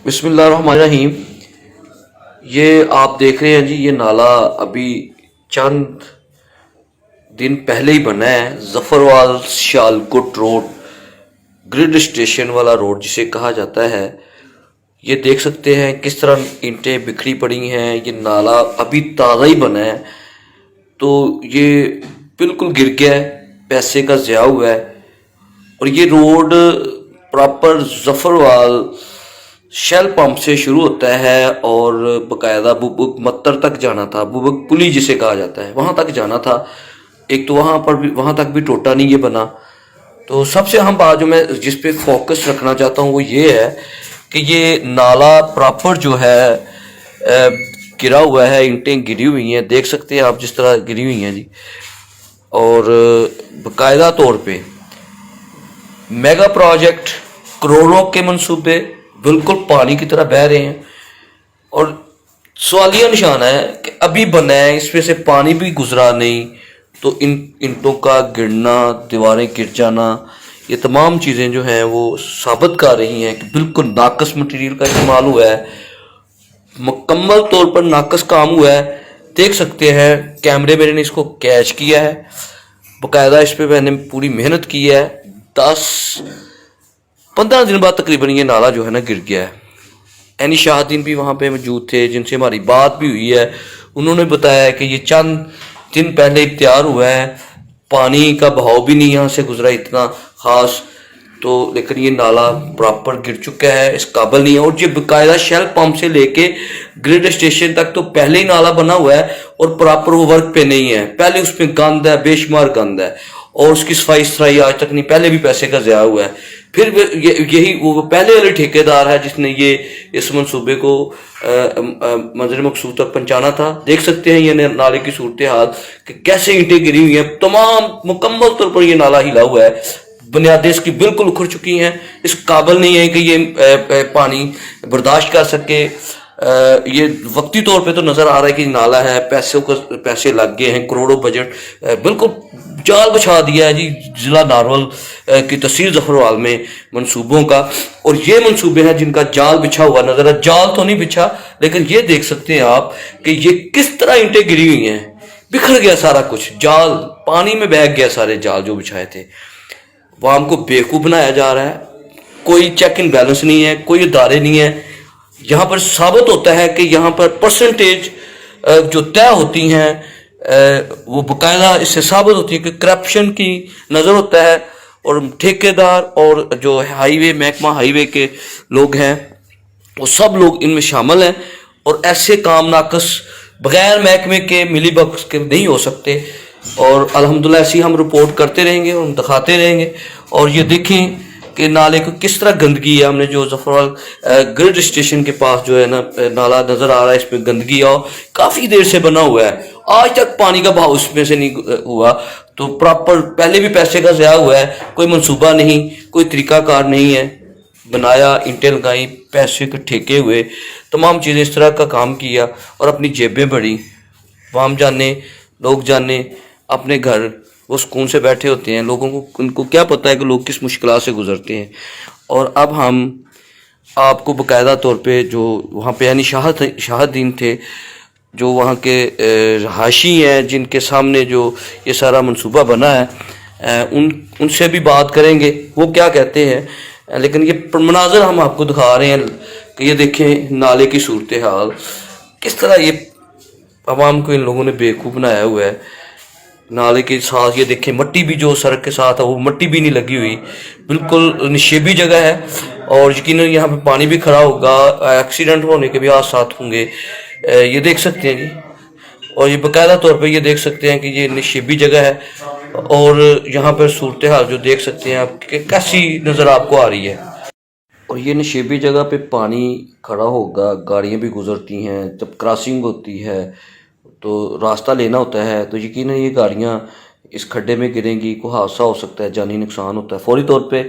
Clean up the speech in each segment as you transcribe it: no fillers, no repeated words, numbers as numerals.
बिस्मिल्लाहिर्रहमानिर्रहीम। ये आप देख रहे हैं जी, ये नाला अभी चंद दिन पहले ही बना है। Zafarwal Sialkot road, grid station वाला रोड जिसे कहा जाता है। ये देख सकते हैं किस तरह ईंटें बिखरी पड़ी हैं। ये नाला अभी ताज़ा ही बना है, तो ये बिल्कुल गिर गया है, पैसे का ज़िया हुआ है। और ये road proper Zafarwal Shell pump से शुरू होता है और बकायदा बुबक मत्तर तक जाना था। बुबक पुली जिसे कहा जाता है, वहाँ तक जाना था। एक तो वहाँ तक भी टोटा नहीं ये बना। तो सबसे अहम बात जो मैं जिस पे फोकस रखना चाहता हूँ वो ये है कि ये नाला प्रॉपर जो है गिरा हुआ है, ईंटें गिरी हुई हैं, देख सकते हैं आप जिस तरह गिरी हुई हैं जी। और बाकायदा तौर पे मेगा प्रोजेक्ट, करोड़ों के मंसूबे बिल्कुल पानी की तरह बह रहे हैं। और सवालिया निशान है कि अभी बना है, इसमें से पानी भी गुजरा नहीं, तो इन ईंटों का गिरना, दीवारें गिर जाना, ये तमाम चीज़ें जो हैं वो साबित कर रही हैं कि बिल्कुल नाकस मटेरियल का इस्तेमाल हुआ है, मुकम्मल तौर पर नाकस काम हुआ है। देख सकते हैं कैमरे में मैंने इसको कैच किया है, बाकायदा इस पर मैंने पूरी मेहनत की है। 10-15 दिन बाद तकरीबन ये नाला जो है ना गिर गया है। एनी शाहदीन भी वहाँ पे मौजूद थे जिनसे हमारी बात भी हुई है। उन्होंने बताया कि ये चंद दिन पहले ही तैयार हुआ है, पानी का बहाव भी नहीं यहाँ से गुजरा इतना ख़ास, तो लेकिन ये नाला प्रॉपर गिर चुका है, इस काबिल नहीं है। और ये बाकायदा शेल पंप से लेके ग्रिड स्टेशन तक तो पहले ही नाला बना हुआ है और प्रॉपर वो वर्क पे नहीं है। पहले उसमें गंद है, बेशुमार गंद है, और उसकी सफाई सफाई आज तक नहीं, पहले भी पैसे का ज़िया हुआ है। फिर यही वो पहले वाले ठेकेदार है जिसने ये इस मनसूबे को मंजर मकसूद तक पहुंचाना था। देख सकते हैं ये नाले की सूरत हाल कि कैसे ईंटें गिरी हुई हैं, तमाम मुकम्मल तौर पर ये नाला हिला हुआ है, बुनियादें इसकी बिल्कुल उखड़ चुकी हैं, इस काबिल नहीं है कि ये पानी बर्दाश्त कर सके। ये वक्ती तौर पे तो नज़र आ रहा है कि नाला है, पैसे लग गए हैं, करोड़ों बजट बिल्कुल जाल बिछा दिया है जी ज़िला नारवल की तहसील जफरवाल में मंसूबों का। और ये मंसूबे हैं जिनका जाल बिछा हुआ नजर है। जाल तो नहीं बिछा, लेकिन ये देख सकते हैं आप कि ये किस तरह ईंटें गिरी हुई हैं, बिखर गया सारा कुछ, जाल पानी में बह गया, सारे जाल जो बिछाए थे। वाम को बेवकूफ़ बनाया जा रहा है, कोई चेक इन बैलेंस नहीं है, कोई इदारे नहीं है। यहाँ पर साबित होता है कि यहाँ पर परसेंटेज जो तय होती हैं वो बाकायदा इससे साबित होती है कि करप्शन की नज़र होता है। और ठेकेदार और जो हाईवे महकमा हाईवे के लोग हैं वो सब लोग इनमें शामिल हैं। और ऐसे काम नाकस बगैर महकमे के मिली बख्श के नहीं हो सकते। और अल्हम्दुलिल्लाह ऐसी हम रिपोर्ट करते रहेंगे, हम दिखाते रहेंगे। और ये देखें कि नाले को किस तरह गंदगी है। हमने जो जफरवाल ग्रिड स्टेशन के पास जो है ना नाला नज़र आ रहा है, इसमें गंदगी और काफ़ी देर से बना हुआ है, आज तक पानी का बहाव इसमें से नहीं हुआ। तो प्रॉपर पहले भी पैसे का ज़िया हुआ है, कोई मंसूबा नहीं, कोई तरीकाकार नहीं है। बनाया, ईंटें लगाई, पैसे के ठेके हुए, तमाम चीज़ें इस तरह का काम किया और अपनी जेबें बढ़ी। वाम जाने, लोग जाने, अपने घर वो सुकून से बैठे होते हैं। लोगों को उनको क्या पता है कि लोग किस मुश्किलात से गुजरते हैं। और अब हम आपको बाकायदा तौर पे जो वहाँ पे यानी शाहदीन थे, जो वहाँ के रहायशी हैं, जिनके सामने जो ये सारा मंसूबा बना है, उनसे भी बात करेंगे वो क्या कहते हैं। लेकिन ये मनाजर हम आपको दिखा रहे हैं कि ये देखें नाले की सूरत हाल, किस तरह ये आवाम को इन लोगों ने बेवकूफ़ बनाया हुआ है। नाले के साथ ये देखें मट्टी भी जो सड़क के साथ है वो मट्टी भी नहीं लगी हुई, बिल्कुल निशेबी जगह है। और यकीनन यहाँ पे पानी भी खड़ा होगा, एक्सीडेंट होने के भी आसार होंगे। ये देख सकते हैं जी। और ये बाकायदा तौर पे ये देख सकते हैं कि ये निशेबी जगह है। और यहाँ पर सूरत हाल जो देख सकते हैं आप कि कैसी नज़र आपको आ रही है। और ये नशेबी जगह पे पानी खड़ा होगा, गाड़ियाँ भी गुजरती हैं, जब क्रॉसिंग होती है तो रास्ता लेना होता है, तो यकीनन ये गाड़ियाँ इस खड्डे में गिरेंगी, कोई हादसा हो सकता है, जानी नुकसान होता है। फौरी तौर पे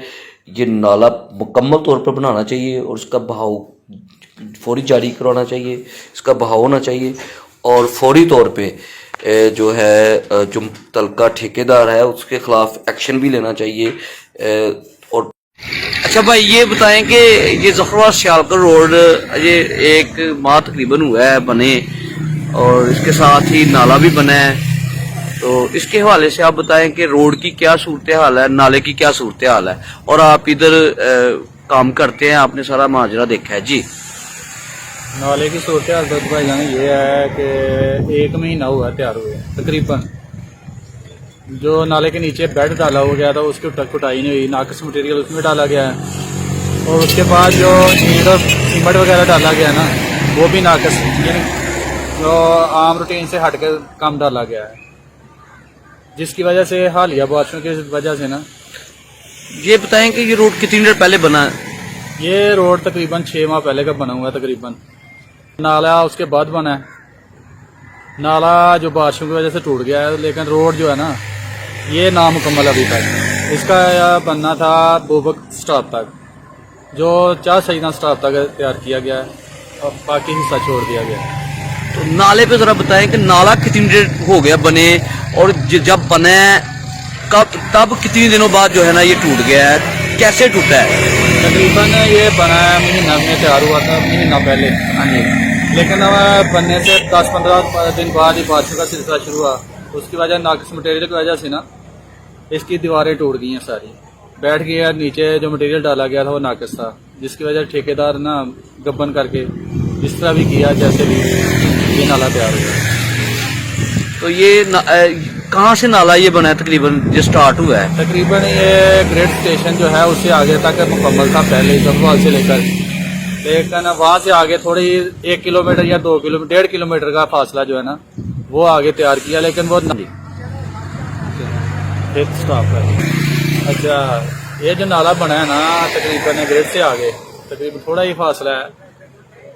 ये नाला मुकम्मल तौर पर बनाना चाहिए और इसका बहाव फौरी जारी करवाना चाहिए, इसका बहाव होना चाहिए। और फौरी तौर पे जो है जो मुतल्लिका ठेकेदार है उसके ख़िलाफ़ एक्शन भी लेना चाहिए। और अच्छा भाई ये बताएं कि ये जफरवाद सियालकोट रोड ये एक माह तकरीबन हुआ है बने और इसके साथ ही नाला भी बना है, तो इसके हवाले से आप बताएं कि रोड की क्या सूरत हाल है, नाले की क्या सूरत हाल है, और आप इधर काम करते हैं, आपने सारा माजरा देखा है जी। नाले की सूरत हाल तो भाई जान ये है कि 1 महीना हुआ तैयार हुए तकरीबन। जो नाले के नीचे बेड डाला हो गया था उसकी कुटाई नहीं हुई, नाकस मटेरियल उसमें डाला गया है, और उसके बाद जो ईंट और सीमेंट वगैरह डाला गया ना वो भी नाकस यानी जो आम रूटीन से हट के कम डाला गया है, जिसकी वजह से हालिया बारिशों की वजह से ना। ये बताएं कि ये रोड कितनी देर पहले बना है? ये रोड तकरीबन 6 माह पहले का बना हुआ है तकरीबन। नाला उसके बाद बना है, नाला जो बारिशों की वजह से टूट गया है, लेकिन रोड जो है ना ये नामुकम्मल अभी तक। इसका बनना था बोबक स्टॉप तक, जो 4 सईदा स्टॉप तक तैयार किया गया है और बाकी हिस्सा छोड़ दिया गया है। तो नाले पे जरा बताएं कि नाला कितनी देर हो गया बने, और जब बना है तब कितने दिनों बाद जो है ना ये टूट गया है, कैसे टूटा है? तकरीबन ये बना है महीना में तैयार हुआ था, महीना पहले। हाँ जी। लेकिन बनने से 10-15 दिन बाद ही बारिशों का सिलसिला शुरू हुआ, उसकी वजह नाकस मटेरियल की वजह से ना इसकी दीवारें टूट गई हैं सारी, बैठ गई है। नीचे जो मटेरियल डाला गया था वो नाकस था, जिसकी वजह ठेकेदार ना गबन करके जिस तरह भी किया जैसे भी ये नाला तैयार हुआ। तो ये कहाँ से नाला ये बना है तकरीबन जो स्टार्ट हुआ है? तकरीबन ये ग्रेड स्टेशन जो है उससे आगे तक मुकम्मल था पहले जफरवाद से लेकर, लेकिन वहाँ से आगे थोड़ी 1 किलोमीटर या 2 किलोमीटर 1.5 किलोमीटर का फासला जो है ना वो आगे तैयार किया, लेकिन वो स्टॉप है। अच्छा, ये जो नाला बना है ना तकरीबन ग्रेड से आगे तकरीबन थोड़ा ही फासला है,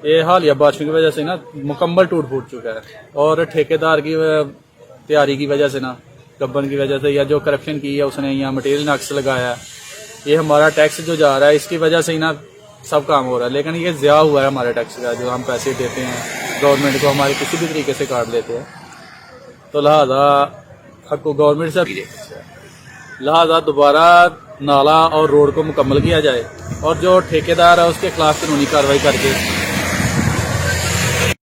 ये हालिया बारिशों की वजह से ना मुकम्मल टूट फूट चुका है, और ठेकेदार की तैयारी की वजह से ना गबन की वजह से या जो करप्शन की है उसने यहाँ मटेरियल नक्स लगाया है, ये हमारा टैक्स जो जा रहा है इसकी वजह से ही ना सब काम हो रहा है। लेकिन ये ज़्यादा हुआ है हमारे टैक्स का, जो हम पैसे देते हैं गवर्नमेंट को हमारे किसी भी तरीके से काट लेते हैं, तो लिहाजा दोबारा नाला और रोड को मुकम्मल किया जाए, और जो ठेकेदार है उसके खिलाफ कानूनी कार्रवाई करके